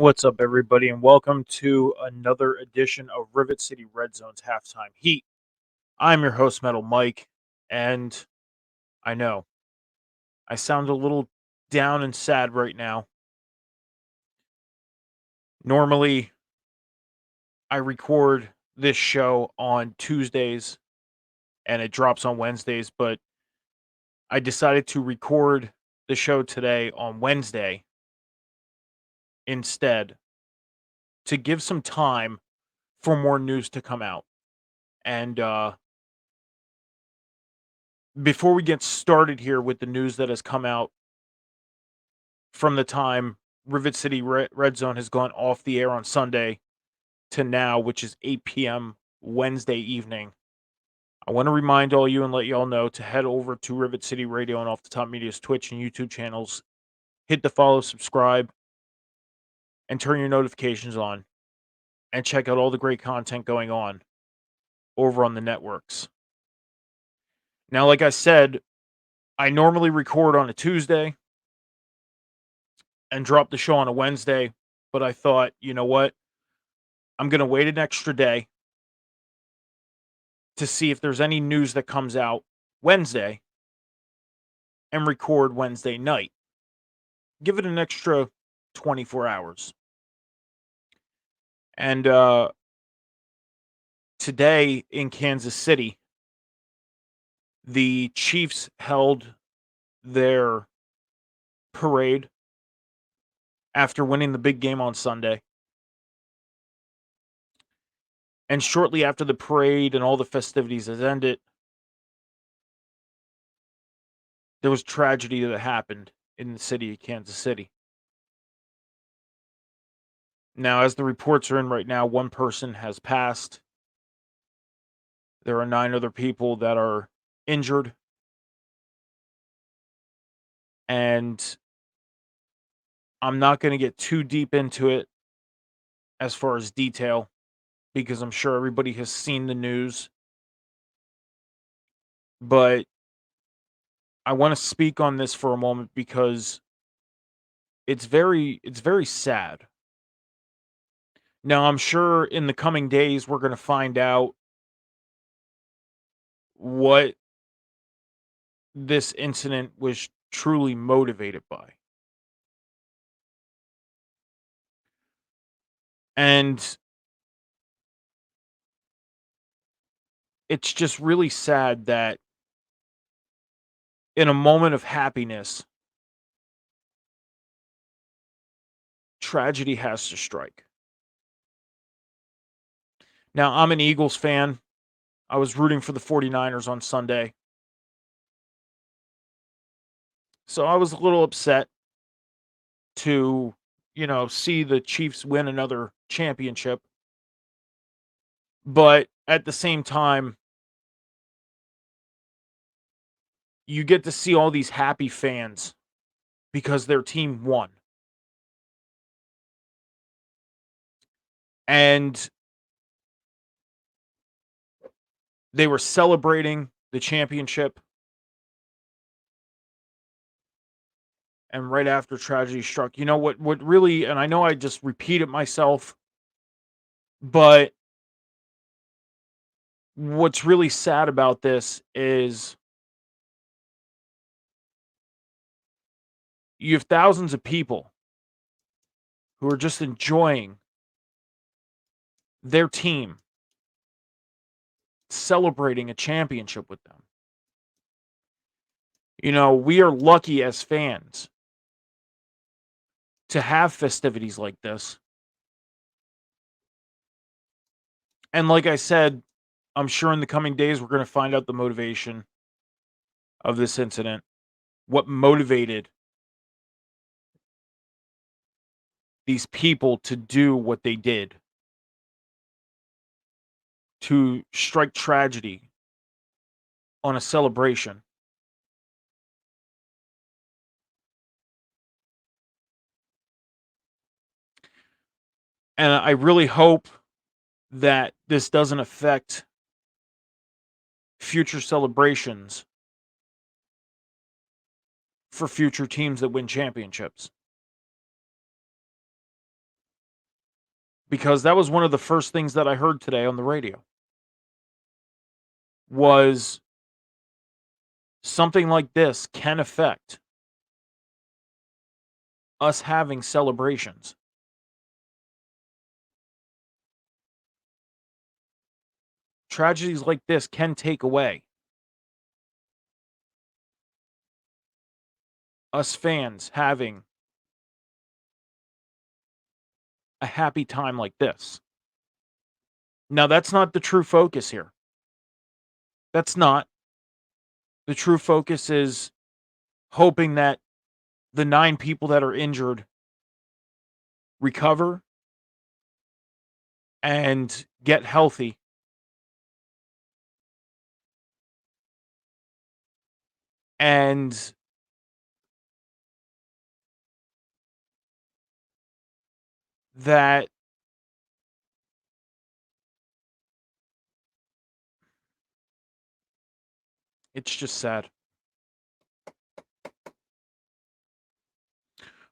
What's up, everybody, and welcome to another edition of Rivet City Red Zone's Halftime Heat. I'm your host, Metal Mike, and I know I sound a little down and sad right now. Normally, I record this show on Tuesdays and it drops on Wednesdays, but I decided to record the show today on Wednesday instead to give some time for more news to come out. And before we get started here with the news that has come out from the time Rivet City Red Zone has gone off the air on Sunday to now, which is 8 p.m. Wednesday evening, I want to remind all you and let you all know to head over to Rivet City Radio and Off the Top Media's Twitch and YouTube channels, hit the follow, subscribe, and turn your notifications on, and check out all the great content going on over on the networks. Now, like I said, I normally record on a Tuesday and drop the show on a Wednesday, but I thought, you know what? I'm going to wait an extra day to see if there's any news that comes out Wednesday and record Wednesday night. Give it an extra 24 hours. And today in Kansas City, the Chiefs held their parade after winning the big game on Sunday. And shortly after the parade and all the festivities has ended, there was tragedy that happened in the city of Kansas City. Now, as the reports are in right now, one person has passed. There are 9 other people that are injured. And I'm not going to get too deep into it as far as detail, because I'm sure everybody has seen the news. But I want to speak on this for a moment because it's very sad. Now, I'm sure in the coming days we're going to find out what this incident was truly motivated by. And it's just really sad that in a moment of happiness, tragedy has to strike. Now, I'm an Eagles fan. I was rooting for the 49ers on Sunday. So I was a little upset to, see the Chiefs win another championship. But at the same time, you get to see all these happy fans because their team won. And they were celebrating the championship. And right after tragedy struck, you know what really, and I know I just repeated myself, but what's really sad about this is you have thousands of people who are just enjoying their team celebrating a championship with them. We are lucky as fans to have festivities like this. And like I said, I'm sure in the coming days we're going to find out the motivation of this incident. What motivated these people to do what they did, to strike tragedy on a celebration. And I really hope that this doesn't affect future celebrations for future teams that win championships. because that was one of the first things that I heard today on the radio was something like this can affect us having celebrations. Tragedies like this can take away us fans having a happy time like this. Now, that's not the true focus here. That's not. The true focus is hoping that the 9 people that are injured recover and get healthy and that it's just sad.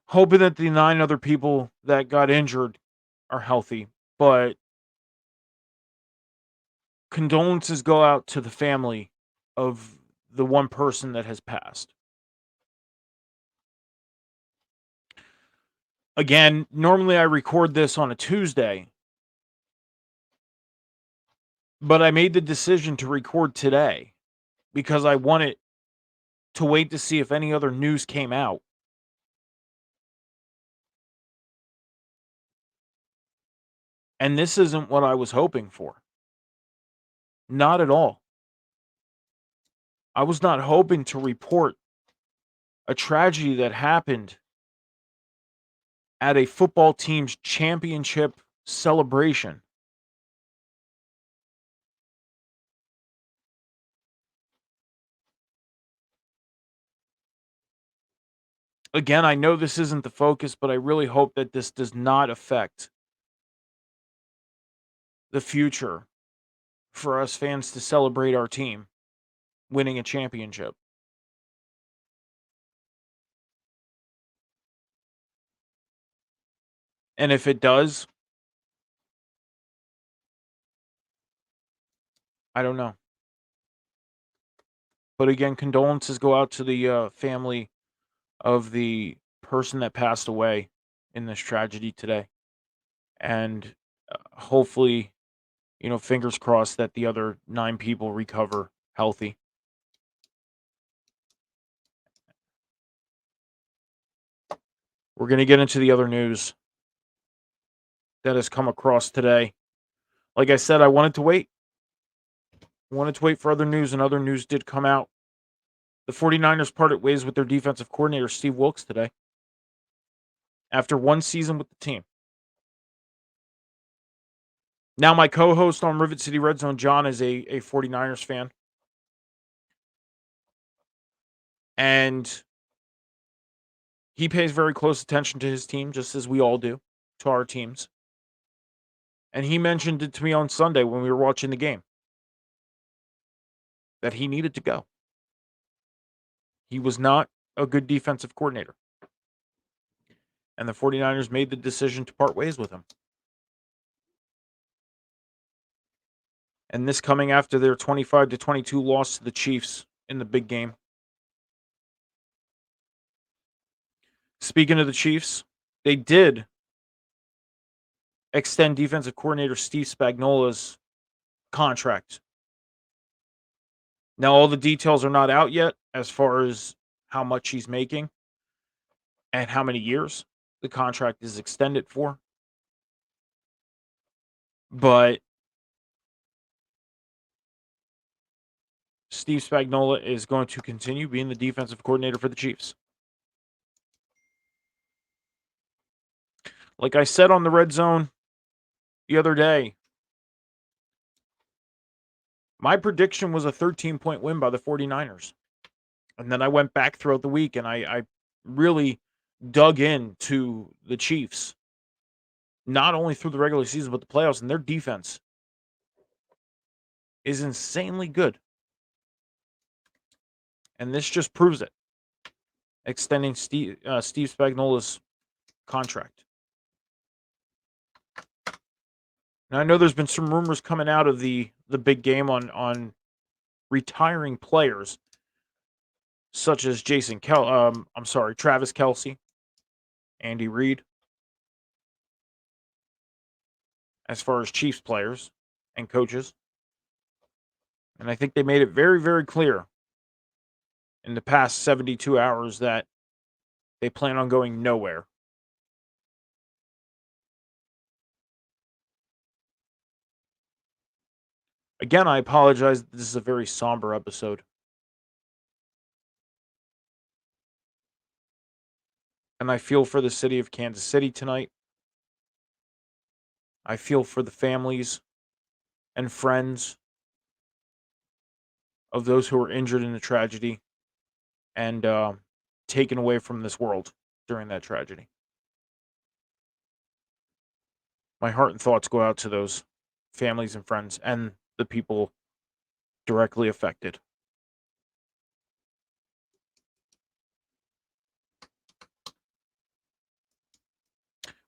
Hoping that the 9 other people that got injured are healthy, but condolences go out to the family of the one person that has passed. Again, normally I record this on a Tuesday, but I made the decision to record today because I wanted to wait to see if any other news came out. And this isn't what I was hoping for. Not at all. I was not hoping to report a tragedy that happened at a football team's championship celebration. Again, I know this isn't the focus, but I really hope that this does not affect the future for us fans to celebrate our team winning a championship. And if it does, I don't know. But again, condolences go out to the family of the person that passed away in this tragedy today. And hopefully, fingers crossed that the other 9 people recover healthy. We're going to get into the other news that has come across today. Like I said, I wanted to wait. I wanted to wait for other news, and other news did come out. The 49ers parted ways with their defensive coordinator, Steve Wilkes, today after one season with the team. Now, my co-host on Rivet City Red Zone, John, is a 49ers fan. And he pays very close attention to his team, just as we all do, to our teams. And he mentioned it to me on Sunday when we were watching the game, that he needed to go. He was not a good defensive coordinator. And the 49ers made the decision to part ways with him. And this coming after their 25-22 loss to the Chiefs in the big game. Speaking of the Chiefs, they did extend defensive coordinator Steve Spagnuolo's contract. Now, all the details are not out yet as far as how much he's making and how many years the contract is extended for. But Steve Spagnuolo is going to continue being the defensive coordinator for the Chiefs. Like I said on the Red Zone the other day, my prediction was a 13-point win by the 49ers. And then I went back throughout the week and I really dug into the Chiefs, not only through the regular season, but the playoffs, and their defense is insanely good. And this just proves it. Extending Steve Spagnuolo's contract. Now I know there's been some rumors coming out of the big game on retiring players such as Travis Kelsey, Andy Reid, as far as Chiefs players and coaches. And I think they made it very, very clear in the past 72 hours that they plan on going nowhere. Again, I apologize. This is a very somber episode. And I feel for the city of Kansas City tonight. I feel for the families and friends of those who were injured in the tragedy and taken away from this world during that tragedy. My heart and thoughts go out to those families and friends and the people directly affected.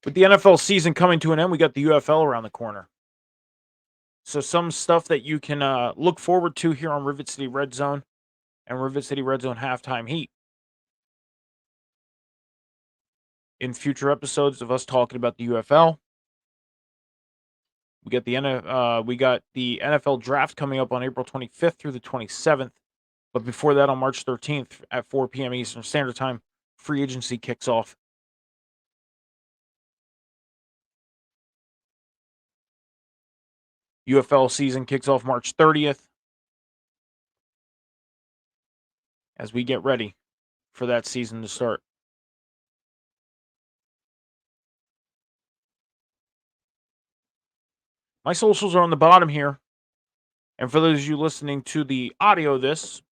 With the NFL season coming to an end, we got the UFL around the corner. So some stuff that you can look forward to here on Rivet City Red Zone and Rivet City Red Zone Halftime Heat. In future episodes of us talking about the UFL, we got the NFL draft coming up on April 25th through the 27th. But before that, on March 13th at 4 p.m. Eastern Standard Time, free agency kicks off. UFL season kicks off March 30th as we get ready for that season to start. My socials are on the bottom here. And for those of you listening to the audio of this,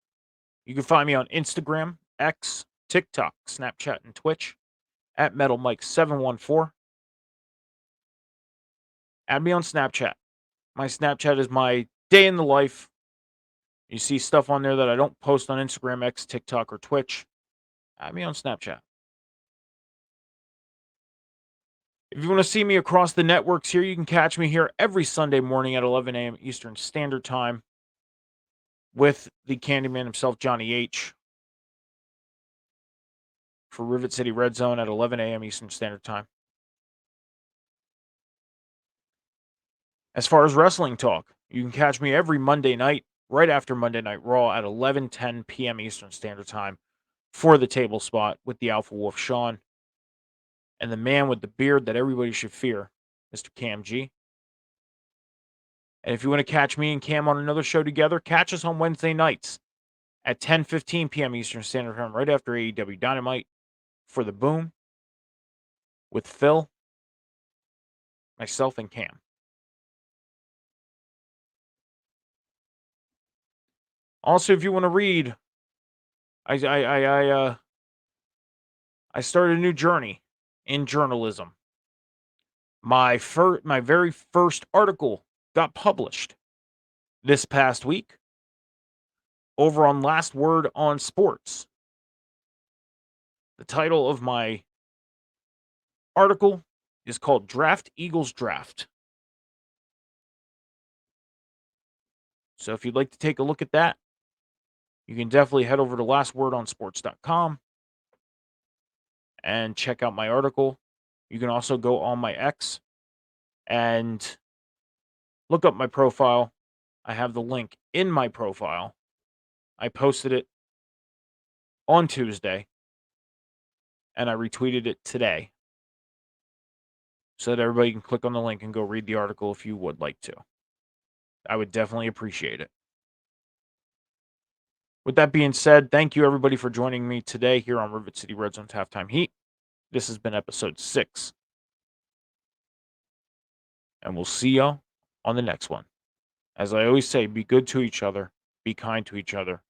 you can find me on Instagram, X, TikTok, Snapchat, and Twitch at MetalMike714. Add me on Snapchat. My Snapchat is my day in the life. You see stuff on there that I don't post on Instagram, X, TikTok, or Twitch. Add me on Snapchat. If you want to see me across the networks here, you can catch me here every Sunday morning at 11 a.m. Eastern Standard Time with the Candyman himself, Johnny H, for Rivet City Red Zone at 11 a.m. Eastern Standard Time. As far as wrestling talk, you can catch me every Monday night, right after Monday Night Raw at 11:10 p.m. Eastern Standard Time for the table spot with the Alpha Wolf Sean and the man with the beard that everybody should fear, Mr. Cam G. And if you want to catch me and Cam on another show together, catch us on Wednesday nights at 10:15 p.m. Eastern Standard Time, right after AEW Dynamite for the Boom with Phil, myself, and Cam. Also, if you want to read, I started a new journey in journalism. My very first article got published this past week over on Last Word on Sports. The title of my article is called Draft Eagles Draft. So if you'd like to take a look at that, you can definitely head over to lastwordonsports.com and check out my article. You can also go on my X and look up my profile. I have the link in my profile. I posted it on Tuesday and I retweeted it today so that everybody can click on the link and go read the article if you would like to. I would definitely appreciate it. With that being said, thank you everybody for joining me today here on Rivet City Red Zone's Halftime Heat. This has been episode 6. And we'll see y'all on the next one. As I always say, be good to each other, be kind to each other,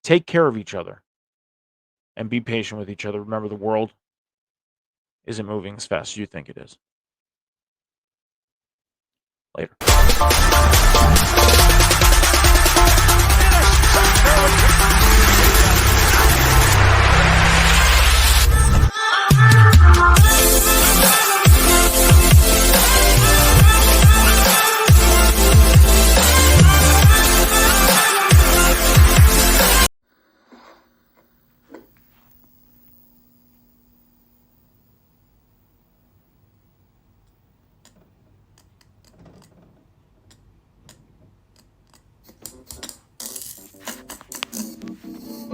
take care of each other, and be patient with each other. Remember, the world isn't moving as fast as you think it is. Later.